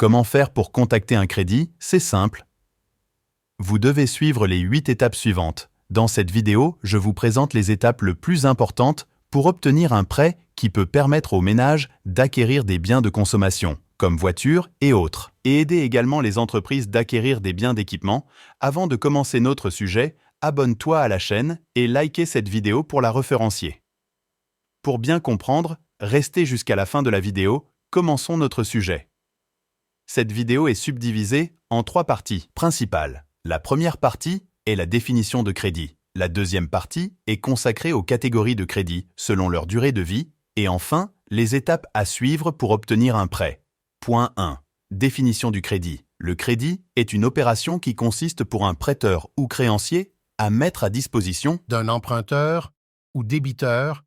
Comment faire pour contacter un crédit? C'est simple. Vous devez suivre les 8 étapes suivantes. Dans cette vidéo, je vous présente les étapes les plus importantes pour obtenir un prêt qui peut permettre aux ménages d'acquérir des biens de consommation, comme voitures et autres, et aider également les entreprises d'acquérir des biens d'équipement. Avant de commencer notre sujet, abonne-toi à la chaîne et likez cette vidéo pour la référencier. Pour bien comprendre, restez jusqu'à la fin de la vidéo, commençons notre sujet. Cette vidéo est subdivisée en 3 parties principales. La première partie est la définition de crédit. La deuxième partie est consacrée aux catégories de crédit selon leur durée de vie. Et enfin, les étapes à suivre pour obtenir un prêt. Point 1. Définition du crédit. Le crédit est une opération qui consiste pour un prêteur ou créancier à mettre à disposition d'un emprunteur ou débiteur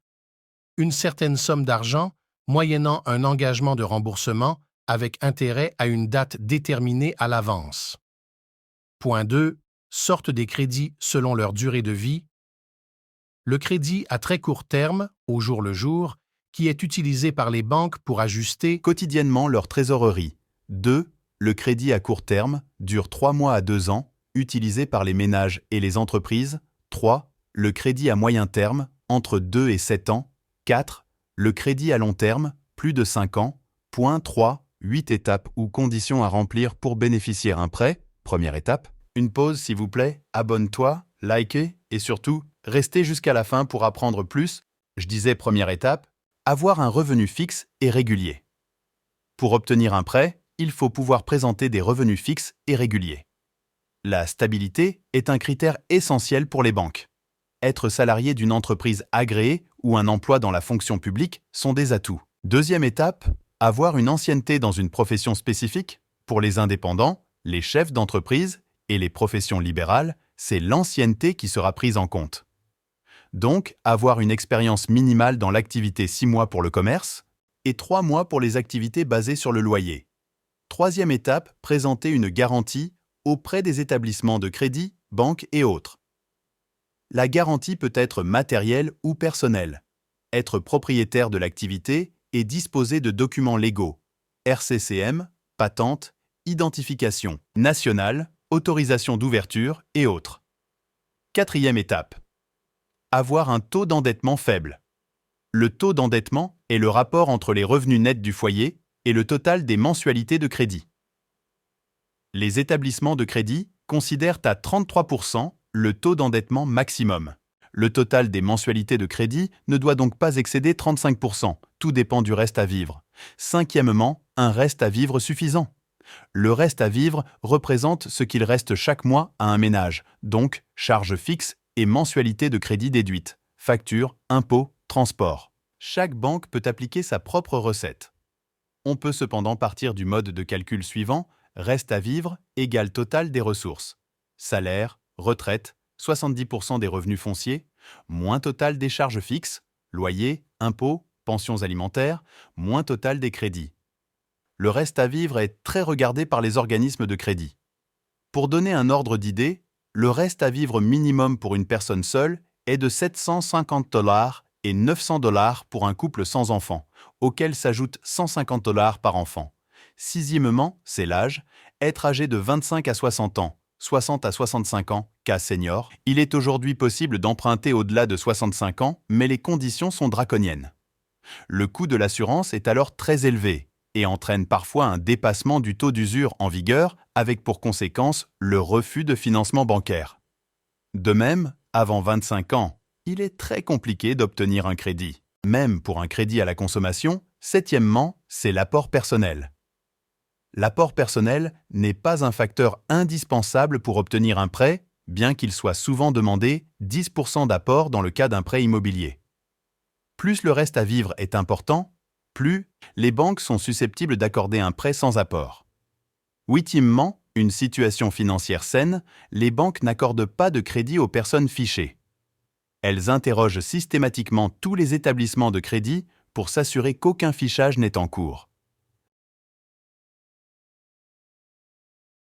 une certaine somme d'argent moyennant un engagement de remboursement avec intérêt à une date déterminée à l'avance. Point 2. Sorte des crédits selon leur durée de vie. Le crédit à très court terme, au jour le jour, qui est utilisé par les banques pour ajuster quotidiennement leur trésorerie. 2. Le crédit à court terme dure 3 mois à 2 ans, utilisé par les ménages et les entreprises. 3. Le crédit à moyen terme, entre 2 et 7 ans. 4. Le crédit à long terme, plus de 5 ans. Point 3. 8 étapes ou conditions à remplir pour bénéficier d'un prêt. Première étape. Une pause s'il vous plaît, abonne-toi, likez et surtout, restez jusqu'à la fin pour apprendre plus. Je disais première étape, avoir un revenu fixe et régulier. Pour obtenir un prêt, il faut pouvoir présenter des revenus fixes et réguliers. La stabilité est un critère essentiel pour les banques. Être salarié d'une entreprise agréée ou un emploi dans la fonction publique sont des atouts. Deuxième étape, avoir une ancienneté dans une profession spécifique. Pour les indépendants, les chefs d'entreprise et les professions libérales, c'est l'ancienneté qui sera prise en compte. Donc, avoir une expérience minimale dans l'activité 6 mois pour le commerce et 3 mois pour les activités basées sur le loyer. Troisième étape, présenter une garantie auprès des établissements de crédit, banques et autres. La garantie peut être matérielle ou personnelle. Être propriétaire de l'activité et disposer de documents légaux, RCCM, patente, identification nationale, autorisation d'ouverture et autres. Quatrième étape. Avoir un taux d'endettement faible. Le taux d'endettement est le rapport entre les revenus nets du foyer et le total des mensualités de crédit. Les établissements de crédit considèrent à 33% le taux d'endettement maximum. Le total des mensualités de crédit ne doit donc pas excéder 35%, tout dépend du reste à vivre. Cinquièmement, un reste à vivre suffisant. Le reste à vivre représente ce qu'il reste chaque mois à un ménage, donc charges fixes et mensualités de crédit déduites, factures, impôts, transports. Chaque banque peut appliquer sa propre recette. On peut cependant partir du mode de calcul suivant, reste à vivre égale total des ressources. Salaire, retraite, 70% des revenus fonciers, moins total des charges fixes, loyer, impôts, pensions alimentaires, moins total des crédits. Le reste à vivre est très regardé par les organismes de crédit. Pour donner un ordre d'idée, le reste à vivre minimum pour une personne seule est de 750 $ et 900 $ pour un couple sans enfant, auquel s'ajoutent 150 $ par enfant. Sixièmement, c'est l'âge, être âgé de 25 à 60 ans, 60 à 65 ans, cas senior. Il est aujourd'hui possible d'emprunter au-delà de 65 ans, mais les conditions sont draconiennes. Le coût de l'assurance est alors très élevé et entraîne parfois un dépassement du taux d'usure en vigueur avec pour conséquence le refus de financement bancaire. De même, avant 25 ans, il est très compliqué d'obtenir un crédit. Même pour un crédit à la consommation, septièmement, c'est l'apport personnel. L'apport personnel n'est pas un facteur indispensable pour obtenir un prêt, bien qu'il soit souvent demandé 10% d'apport dans le cas d'un prêt immobilier. Plus le reste à vivre est important, plus les banques sont susceptibles d'accorder un prêt sans apport. Huitièmement, une situation financière saine, les banques n'accordent pas de crédit aux personnes fichées. Elles interrogent systématiquement tous les établissements de crédit pour s'assurer qu'aucun fichage n'est en cours.